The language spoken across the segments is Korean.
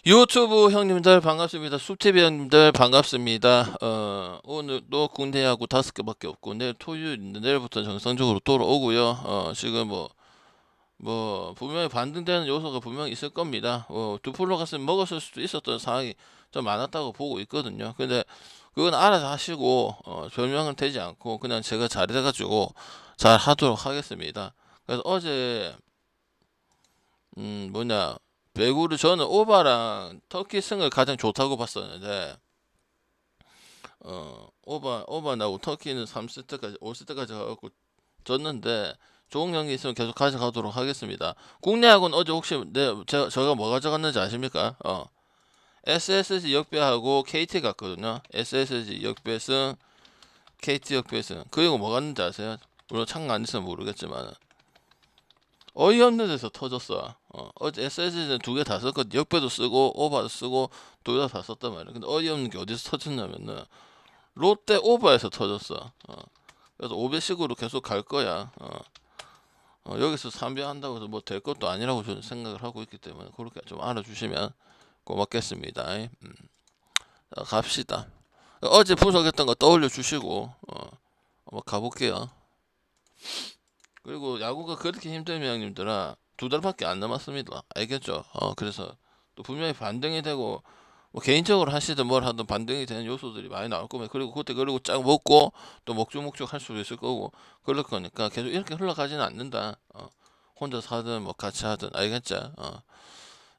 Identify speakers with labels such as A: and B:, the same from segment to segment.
A: 유튜브 형님들 반갑습니다. 숲TV 형님들 반갑습니다. 오늘도 국내 야구 5개밖에 없고 내일 토요일인데 내일부터 정상적으로 돌아오고요. 지금 분명히 반등되는 요소가 분명히 있을 겁니다. 두풀로 갔으면 먹었을 수도 있었던 상황이 좀 많았다고 보고 있거든요. 근데 그건 알아서 하시고 변명은 되지 않고 그냥 제가 잘해가지고 잘 하도록 하겠습니다. 그래서 어제 배구를 저는 오바랑 터키 승을 가장 좋다고 봤었는데 오바 나고 터키는 3세트까지 5세트까지 가갖고 졌는데 좋은 경기 있으면 계속 가져가도록 하겠습니다. 국내 야구는 어제 혹시 제가 뭐 가져갔는지 아십니까? SSG 역배하고 KT 갔거든요. SSG 역배승, KT 역배승. 그리고 뭐 갔는지 아세요? 물론 참가 안 있으면 모르겠지만 어이없는 데서 터졌어. 어제 SSG는 2개 다 썼거든. 역배도 쓰고 오바도 쓰고 둘 다 다 썼단 말이야. 근데 어이없는 게 어디서 터졌냐면은 롯데 오바에서 터졌어. 그래서 5배씩으로 계속 갈 거야. 여기서 3배 한다고 해서 뭐 될 것도 아니라고 저는 생각을 하고 있기 때문에 그렇게 좀 알아주시면 고맙겠습니다. 자, 갑시다. 어제 분석했던 거 떠올려 주시고 한번 가볼게요. 그리고 야구가 그렇게 힘들면 형님들아 2달밖에 안 남았습니다. 알겠죠? 그래서 또 분명히 반등이 되고 뭐 개인적으로 하시든 뭘 하든 반등이 되는 요소들이 많이 나올 거면 그리고 그때 그리고 쫙 먹고 또 목죽목죽 할 수도 있을 거고 그럴 거니까 계속 이렇게 흘러가지는 않는다. 혼자 사든 뭐 같이 하든 알겠죠?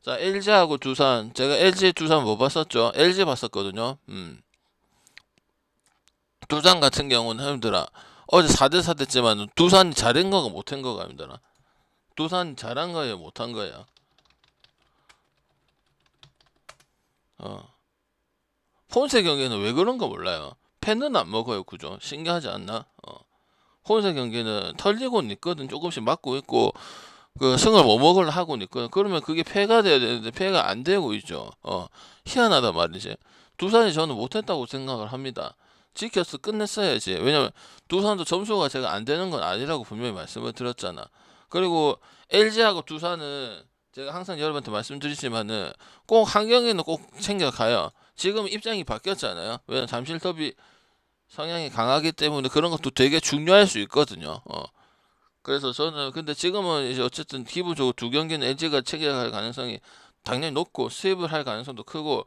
A: 자, LG하고 두산. 제가 LG 두산 뭐 봤었죠? LG 봤었거든요. 두산 같은 경우는 형님들아 어제 4대4 됐지만 두산이 잘한 거가 못한 거가 형님들아. 두산 잘한 거예요, 못한 거예요. 어. 폰세 경기는 왜 그런 거 몰라요. 팬은 안 먹어요, 그죠? 신기하지 않나? 폰세 경기는 털리고 있거든. 조금씩 맞고 있고 그 승을 못 먹으려 하고 있거든. 그러면 그게 패가 돼야 되는데 패가 안 되고 있죠. 희한하다 말이지. 두산이 저는 못했다고 생각을 합니다. 지켜서 끝냈어야지. 왜냐면 두산도 점수가 제가 안 되는 건 아니라고 분명히 말씀을 드렸잖아. 그리고 LG하고 두산은 제가 항상 여러분한테 말씀드리지만은 꼭 한 경기는 꼭 챙겨가요. 지금 입장이 바뀌었잖아요. 왜냐면 잠실 더비 성향이 강하기 때문에 그런 것도 되게 중요할 수 있거든요. 그래서 저는 근데 지금은 이제 어쨌든 기본적으로 2경기는 LG가 챙겨갈 가능성이 당연히 높고 수입을 할 가능성도 크고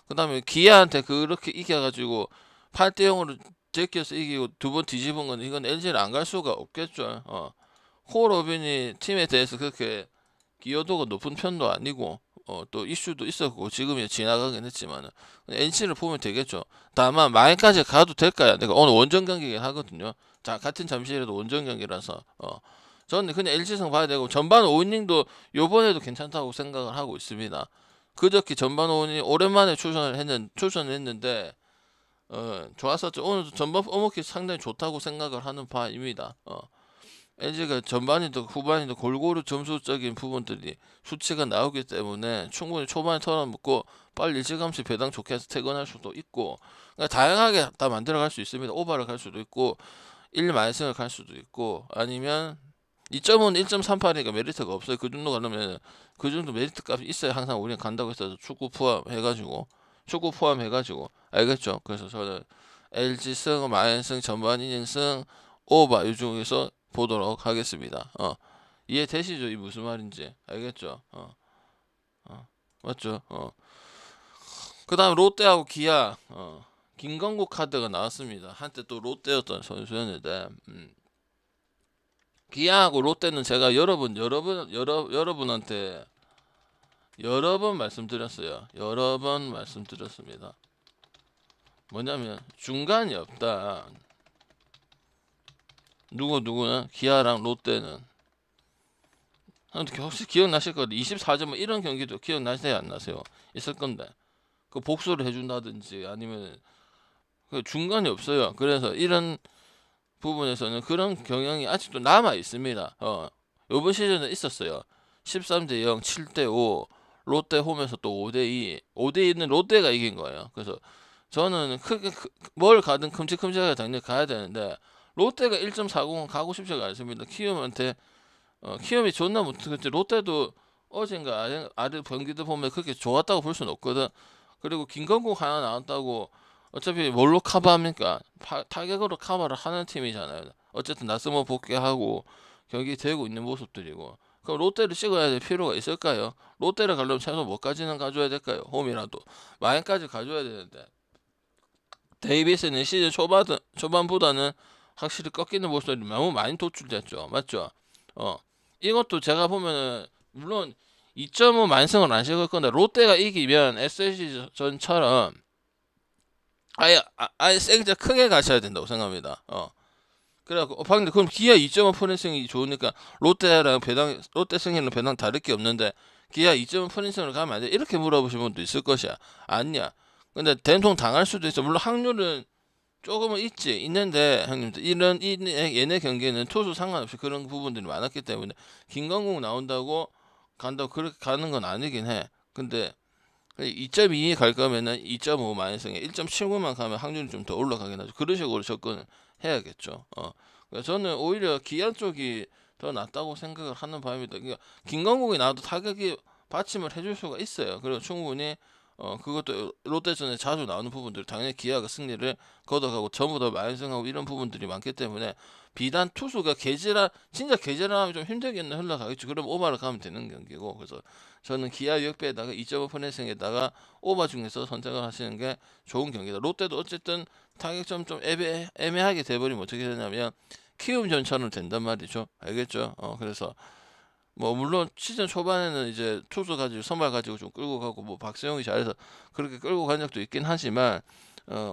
A: 그다음에 기아한테 그렇게 이겨가지고 8대 0으로 제껴서 이기고 2번 뒤집은 건 이건 LG를 안 갈 수가 없겠죠. 호로빈이 팀에 대해서 그렇게 기여도가 높은 편도 아니고 또 이슈도 있었고 지금이 지나가긴 했지만 NC를 보면 되겠죠. 다만 마이까지 가도 될까요? 내가 오늘 원정 경기긴 하거든요. 자, 같은 잠실에도 원정 경기라서 저는 그냥 LG성 봐야 되고 전반 5이닝도 요번에도 괜찮다고 생각을 하고 있습니다. 그저께 전반 5이닝 오랜만에 출전했는데 좋았었죠. 오늘도 전반 어묵이 상당히 좋다고 생각을 하는 바입니다. LG가 전반이든 후반이든 골고루 점수적인 부분들이 수치가 나오기 때문에 충분히 초반에 털어먹고 빨리 일찌감치 배당 좋게 해서 퇴근할 수도 있고 그러니까 다양하게 다 만들어갈 수 있습니다. 오버를 갈 수도 있고 1마이승을 갈 수도 있고 아니면 2점은 1.38이니까 메리트가 없어요. 그 정도 가려면 그 정도 메리트 값이 있어야 항상 우리는 간다고 했어서 축구 포함해가지고 알겠죠? 그래서 저는 LG 승, 마이승, 전반 이닝승, 오버 이 중에서 보도록 하겠습니다. 이해되시죠? 이 무슨 말인지 알겠죠? 맞죠? 그 다음 롯데하고 기아 김건국 카드가 나왔습니다. 한때 또 롯데였던 선수였는데 기아하고 롯데는 제가 여러분한테 여러 번 말씀드렸어요. 여러 번 말씀드렸습니다. 뭐냐면 중간이 없다. 누구나 기아랑 롯데는 혹시 기억나실 거예요. 24점 뭐 이런 경기도 기억나세요 안 나세요? 있을 건데 그 복수를 해준다든지 아니면 그 중간이 없어요. 그래서 이런 부분에서는 그런 경향이 아직도 남아 있습니다. 요번 시즌에 있었어요. 13대 0, 7대 5, 롯데 홈에서 또 5대 2, 5대 2는 롯데가 이긴 거예요. 그래서 저는 크게 뭘 가든 큼직큼직하게 당연히 가야 되는데 롯데가 1.40은 가고 싶지가 않습니다. 키움한테 키움이 존나 못하겠지. 롯데도 어젠가 아래 경기도 보면 그렇게 좋았다고 볼 수는 없거든. 그리고 김건국 하나 나왔다고 어차피 뭘로 커버합니까? 타격으로 커버를 하는 팀이잖아요. 어쨌든 나스모 복귀하고 경기 되고 있는 모습들이고. 그럼 롯데를 찍어야 될 필요가 있을까요? 롯데를 가려면 최소 뭐까지는 가져야 될까요? 홈이라도 마인까지 가져야 되는데 데이비스는 시즌 초반보다는 확실히 꺾이는 모습이 너무 많이 도출됐죠. 맞죠? 어 이것도 제가 보면은 물론 2.5 만승을 안 시킬 건데 롯데가 이기면 SSG 전처럼 아예 세게 크게 가셔야 된다고 생각합니다. 그래갖고 방금 그럼 기아 2.5 프린승이 좋으니까 롯데 승리는 배당 다를 게 없는데 기아 2.5 프린승으로 가면 안 돼? 이렇게 물어보시는 분도 있을 것이야. 아니야. 근데 된통 당할 수도 있어. 물론 확률은 조금은 있는데 형님들 얘네 경기에는 투수 상관없이 그런 부분들이 많았기 때문에 김광국 나온다고 간다고 그렇게 가는 건 아니긴 해. 근데 2.2에 갈 거면은 2.5 만승에 1.79만 가면 확률이 좀 더 올라가긴 하죠. 그런 식으로 접근을 해야겠죠. 그래서 저는 오히려 기아 쪽이 더 낫다고 생각을 하는 바입니다. 그러니까 김광국이 나와도 타격이 받침을 해줄 수가 있어요. 그리고 충분히 그것도 롯데전에 자주 나오는 부분들 당연히 기아가 승리를 거둬가고 전부 다 만승하고 이런 부분들이 많기 때문에 비단 투수가 진짜 계절하면 좀 힘들겠네 흘러가겠죠. 그럼 오바를 가면 되는 경기고 그래서 저는 기아 6배에다가 2.5 펀딩에다가 오바 중에서 선택을 하시는 게 좋은 경기다. 롯데도 어쨌든 타격점 좀 애매하게 돼버리면 어떻게 되냐면 키움전처럼 된단 말이죠. 알겠죠? 그래서 뭐 물론 시즌 초반에는 이제 투수 가지고 선발 가지고 좀 끌고 가고 뭐 박세용이 잘해서 그렇게 끌고 간 적도 있긴 하지만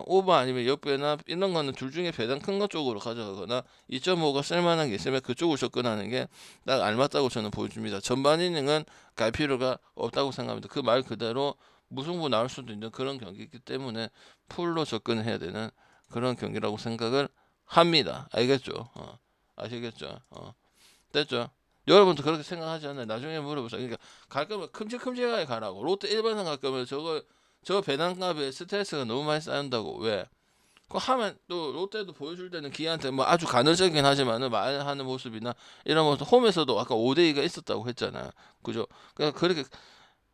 A: 오버 아니면 역배나 이런 거는 둘 중에 배당 큰 것 쪽으로 가져가거나 2.5가 쓸만한 게 있으면 그쪽으로 접근하는 게 딱 알맞다고 저는 보여줍니다. 전반 이닝은 갈 필요가 없다고 생각합니다. 그 말 그대로 무승부 나올 수도 있는 그런 경기이기 때문에 풀로 접근을 해야 되는 그런 경기라고 생각을 합니다. 알겠죠? 아시겠죠? 됐죠? 여러분도 그렇게 생각하지 않나요? 나중에 물어보세요. 그러니까 갈 거면 큼직큼직하게 가라고. 롯데 1번상 갈 거면 저 배당값에 스트레스가 너무 많이 쌓인다고. 왜? 그거 하면 또 롯데도 보여줄 때는 기아한테 뭐 아주 간헐적이긴 하지만은 말하는 모습이나 이런 모습 홈에서도 아까 5대2가 있었다고 했잖아요. 그죠? 그러니까 그렇게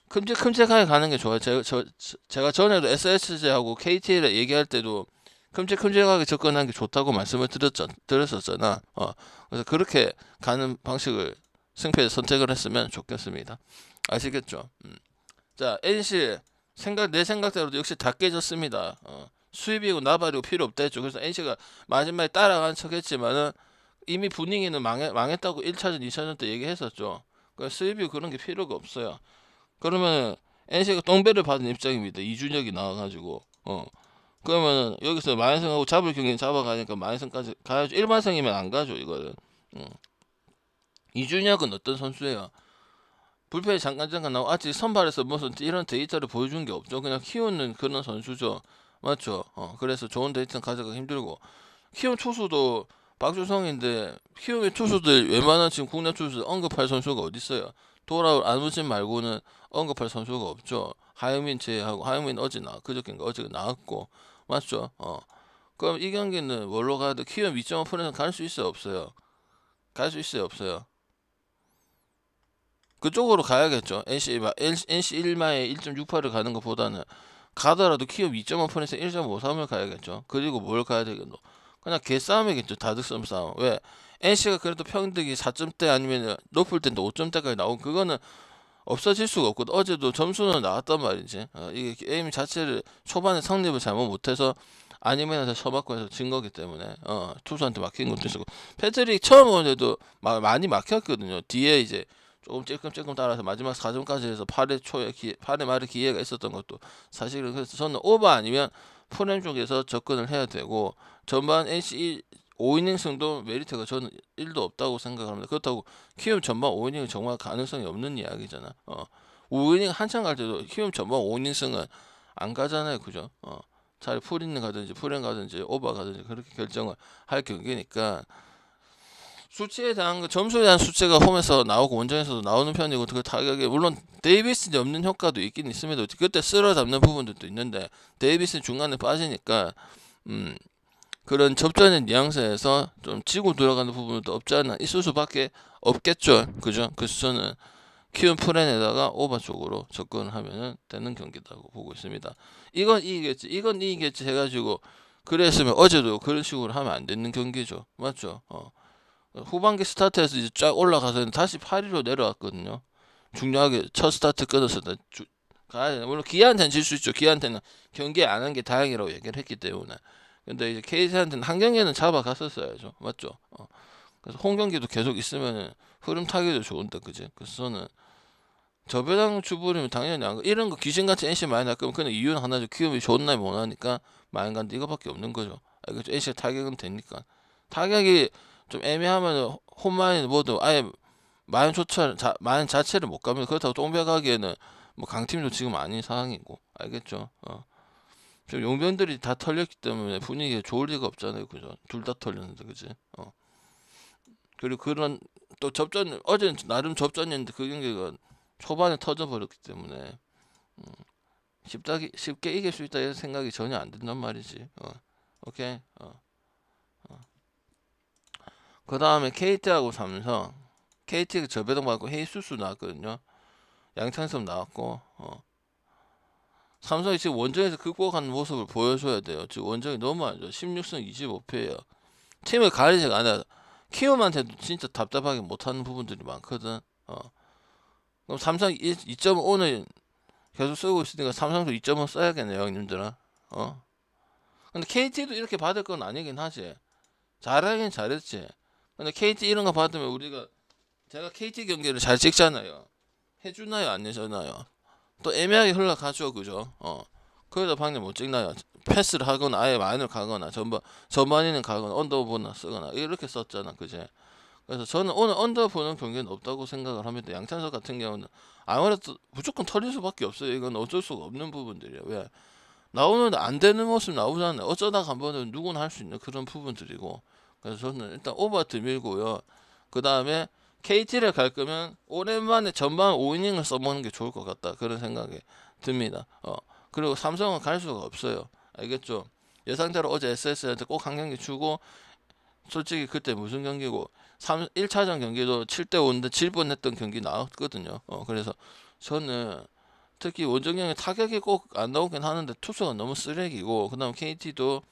A: 큼직큼직하게 가는 게 좋아요. 제가 전에도 SSG하고 KT를 얘기할 때도 큼직큼직하게 접근하는 게 좋다고 말씀을 드렸었잖아. 그래서 그렇게 가는 방식을 승패에 선택을 했으면 좋겠습니다. 아시겠죠? 자, NC 내 생각대로도 역시 다 깨졌습니다. 수입이고 나발이고 필요 없다 했죠. 그래서 NC가 마지막에 따라간 척했지만은 이미 분위기는 망했다고 1차전, 2차전 때 얘기했었죠. 그러니까 수입이고 그런 게 필요가 없어요. 그러면 NC가 똥배를 받은 입장입니다. 이준혁이 나와가지고 그러면 여기서 만승하고 잡을 경기는 잡아가니까 만승까지 가야죠. 일반승이면 안 가죠 이거는. 이준혁은 어떤 선수예요? 불펜에 잠깐 나오고 아직 선발에서 무슨 이런 데이터를 보여준 게 없죠. 그냥 키우는 그런 선수죠. 맞죠? 그래서 좋은 데이터는 가져가기 힘들고 키움 투수도 박주성인데 키움의 투수들 웬만한 지금 국내 투수들 언급할 선수가 어디 있어요? 돌아올 안우진 말고는 언급할 선수가 없죠. 하영민 제외하고 하영민 그저께인가 어제 나왔고 맞죠? 그럼 이 경기는 뭘로 가야 돼? 키움 2.5%는 갈 수 있어요 없어요? 갈 수 있어요 없어요? 그쪽으로 가야겠죠. NC 1마에 1.68을 가는 것보다는 가더라도 키움 2.5%에서 1.53을 가야겠죠. 그리고 뭘 가야 되겠노? 그냥 개싸움이겠죠. 다득점 싸움. 왜? NC가 그래도 평등이 4점대 아니면 높을 때도 5점대까지 나오고 그거는 없어질 수가 없거든. 어제도 점수는 나왔단 말이지. 이게 게임 자체를 초반에 성립을 잘못 못해서 아니면서 쳐맞고 해서 진 거기 때문에 투수한테 막힌 것도 있었고 패트릭 처음 오는데도 많이 막혔거든요. 뒤에 이제 조금 찔끔찔끔 따라서 마지막 4점까지 해서 8회 말에 기회가 있었던 것도 사실은 그래서 저는 오버 아니면 프렘 쪽에서 접근을 해야 되고 전반 NC 5이닝 승도 메리트가 저는 1도 없다고 생각합니다. 그렇다고 키움 전반 5이닝은 정말 가능성이 없는 이야기잖아. 5이닝 한참 갈 때도 키움 전반 5이닝 승은 안 가잖아요. 그죠? 차라리 풀이닝 가든지 풀엔 가든지 오버 가든지 그렇게 결정을 할 경기니까 수치에 대한 점수에 대한 수치가 홈에서 나오고 원정에서도 나오는 편이고 그 타격에 물론 데이비슨이 없는 효과도 있긴 있습니다. 그때 쓸어 담는 부분들도 있는데 데이비슨 중간에 빠지니까 그런 접전의 뉘앙스에서 좀 지고 들어가는 부분도 없지 않아 있을 수밖에 없겠죠. 그죠? 그래서 저는 키움 플랜에다가 오버 쪽으로 접근을 하면은 되는 경기다고 보고 있습니다. 이건 이기겠지 해가지고 그랬으면 어제도 그런 식으로 하면 안 되는 경기죠. 맞죠? 후반기 스타트에서 이제 쫙 올라가서 다시 8위로 내려왔거든요. 중요하게 첫 스타트 끊었을 때 가야 돼. 물론 기아한테는 질 수 있죠. 기아한테는 경기 안 한 게 다행이라고 얘기를 했기 때문에. 근데 이제 KT한테는 한 경기는 잡아갔었어야죠. 맞죠? 그래서 홈 경기도 계속 있으면 흐름 타기도 좋은데, 그지? 그래서 저는 저배당 주부리면 당연히 안 가. 이런 거 귀신같이 NC 많이 날 거면 그냥 이유는 하나죠. 키움이 존나 못하니까 많이 간다. 이거밖에 없는 거죠. 알겠죠? NC가 타격은 되니까. 타격이 좀 애매하면 홈라인 뭐든 아예 마인 자체를 못 가면 그렇다고 똥배 가기에는 뭐 강팀도 지금 아닌 상황이고. 알겠죠? 지금 용병들이 다 털렸기 때문에 분위기가 좋을 리가 없잖아요. 그죠? 둘 다 털렸는데, 그지? 그리고 그런 또 접전 어제는 나름 접전이었는데 그 경기가 초반에 터져버렸기 때문에 쉽게 이길 수 있다 이런 생각이 전혀 안 든단 말이지. 오케이. 그 다음에 KT하고 삼성. KT가 저배당 받고 헤이수스 나왔거든요. 양창섭 나왔고. 삼성이 지금 원정에서 극복하는 모습을 보여줘야 돼요. 지금 원정이 너무 안 좋아. 16승 25패예요. 팀을 가리지가 않아. 키움한테도 진짜 답답하게 못하는 부분들이 많거든. 그럼 삼성 2.5는 계속 쓰고 있으니까 삼성도 2.5 써야겠네요, 형님들아. 근데 KT도 이렇게 받을 건 아니긴 하지. 잘하긴 잘했지. 근데 KT 이런 거 받으면 제가 KT 경기를 잘 찍잖아요. 해주나요, 안 해주나요? 또 애매하게 흘러가죠, 그죠? 그래도 방금 못 찍나요? 패스를 하거나 아예 마인을 가거나 전반에는 가거나 언더보나 쓰거나 이렇게 썼잖아, 그제? 그래서 저는 오늘 언더 보는 경기는 없다고 생각을 합니다. 양찬석 같은 경우는 아무래도 무조건 털릴 수밖에 없어요. 이건 어쩔 수가 없는 부분들이에요. 왜? 나오는데 안 되는 모습 나오잖아요. 어쩌다가 한 번은 누구나 할 수 있는 그런 부분들이고. 그래서 저는 일단 오버 드밀고요. 그 다음에 KT를 갈 거면 오랜만에 전반 5이닝을 써보는 게 좋을 것 같다. 그런 생각이 듭니다. 그리고 삼성은 갈 수가 없어요. 알겠죠? 예상대로 어제 SS한테 꼭 한 경기 주고 솔직히 그때 무슨 경기고 1차전 경기도 7대5인데 질 뻔했던 경기 나왔거든요. 그래서 저는 특히 원정경에 타격이 꼭 안 나오긴 하는데 투수가 너무 쓰레기고 그다음 KT도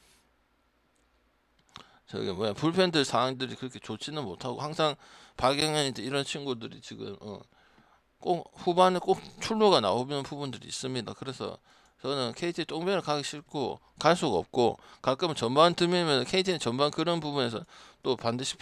A: 저기 뭐야 불펜들 상황들이 그렇게 좋지는 못하고 항상 박영현이들 이런 친구들이 지금 꼭 후반에 꼭 출루가 나오는 부분들이 있습니다. 그래서 저는 KT 똥배를 가기 싫고 갈 수가 없고 갈 거면 전반 틈이면 KT는 전반 그런 부분에서 또 한 번씩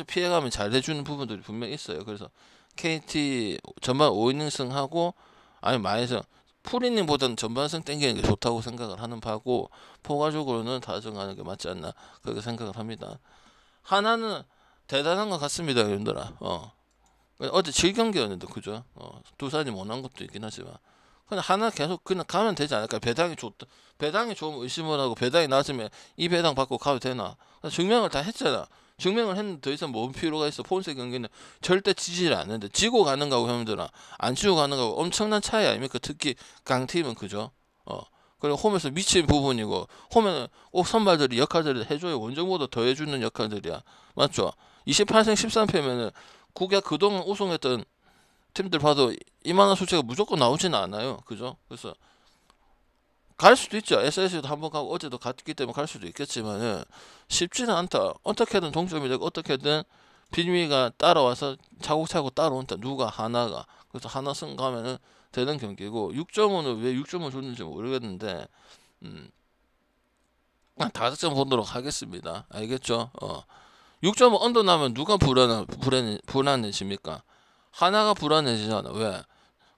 A: 피해가면 잘 해주는 부분들이 분명히 있어요. 그래서 KT 전반 5이닝 승하고 아니 마이승 풀이닝보다는 전반승 땡기는 게 좋다고 생각을 하는 바고 포괄적으로는 다정하는 게 맞지 않나 그렇게 생각을 합니다. 하나는 대단한 것 같습니다, 여러분들아. 어제 질경기였는데 그죠? 두산이 못한 것도 있긴 하지만 그냥 하나 계속 그냥 가면 되지 않을까? 배당이 좋으면 의심을 하고 배당이 낮으면 이 배당 받고 가도 되나? 증명을 다 했잖아. 증명을 했는데 더 이상 뭔 필요가 있어? 폰세 경기는 절대 지지를 않는데 지고 가는 거하고 형님들아 안 지고 가는 거하고 엄청난 차이 아닙니까? 특히 강팀은 그죠? 그리고 홈에서 미친 부분이고 홈에는 꼭 선발들이 역할들을 해줘요. 원정보다 더 해주는 역할들이야. 맞죠? 28승 13패면은 국야 그동안 우승했던 팀들 봐도 이만한 수치가 무조건 나오지는 않아요. 그죠? 그래서 갈 수도 있죠. SS도 한번 가고 어제도 갔기 때문에 갈 수도 있겠지만은 쉽지는 않다. 어떻게든 동점이 되고 어떻게든 빈위가 따라와서 차곡차곡 따라온다. 누가 하나가. 그래서 하나 승 가면은 되는 경기고 6.5는 왜 6.5 줬는지 모르겠는데 5점 보도록 하겠습니다. 알겠죠? 6.5 언더 나면 누가 불안해집니까? 하나가 불안해지잖아. 왜?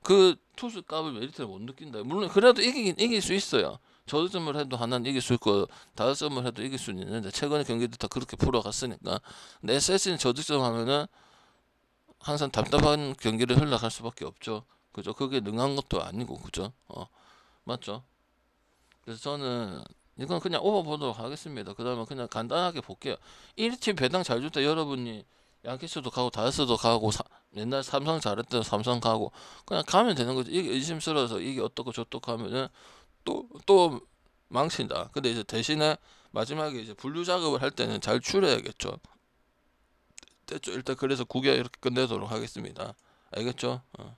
A: 그 투수 값을 메리트를 못 느낀다. 물론 그래도 이길 수 있어요. 저점을 해도 하나는 이길 수 있고 5점을 해도 이길 수 있는데 최근에 경기도 다 그렇게 풀어갔으니까. 근데 SS는 저득점 하면은 항상 답답한 경기를 흘러갈 수밖에 없죠. 그죠? 그게 능한 것도 아니고 그죠? 맞죠? 그래서 저는 이건 그냥 오버 보도록 하겠습니다. 그 다음에 그냥 간단하게 볼게요. 1팀 배당 잘 줄 때 여러분이 양키스도 가고 다스도 가고 옛날 삼성 잘했던 삼성 가고 그냥 가면 되는 거지. 이게 의심스러워서 이게 어떻고 저떻고 하면은 또 망친다. 근데 이제 대신에 마지막에 이제 분류 작업을 할 때는 잘 추려야겠죠. 됐죠. 일단 그래서 9개 이렇게 끝내도록 하겠습니다. 알겠죠? 어.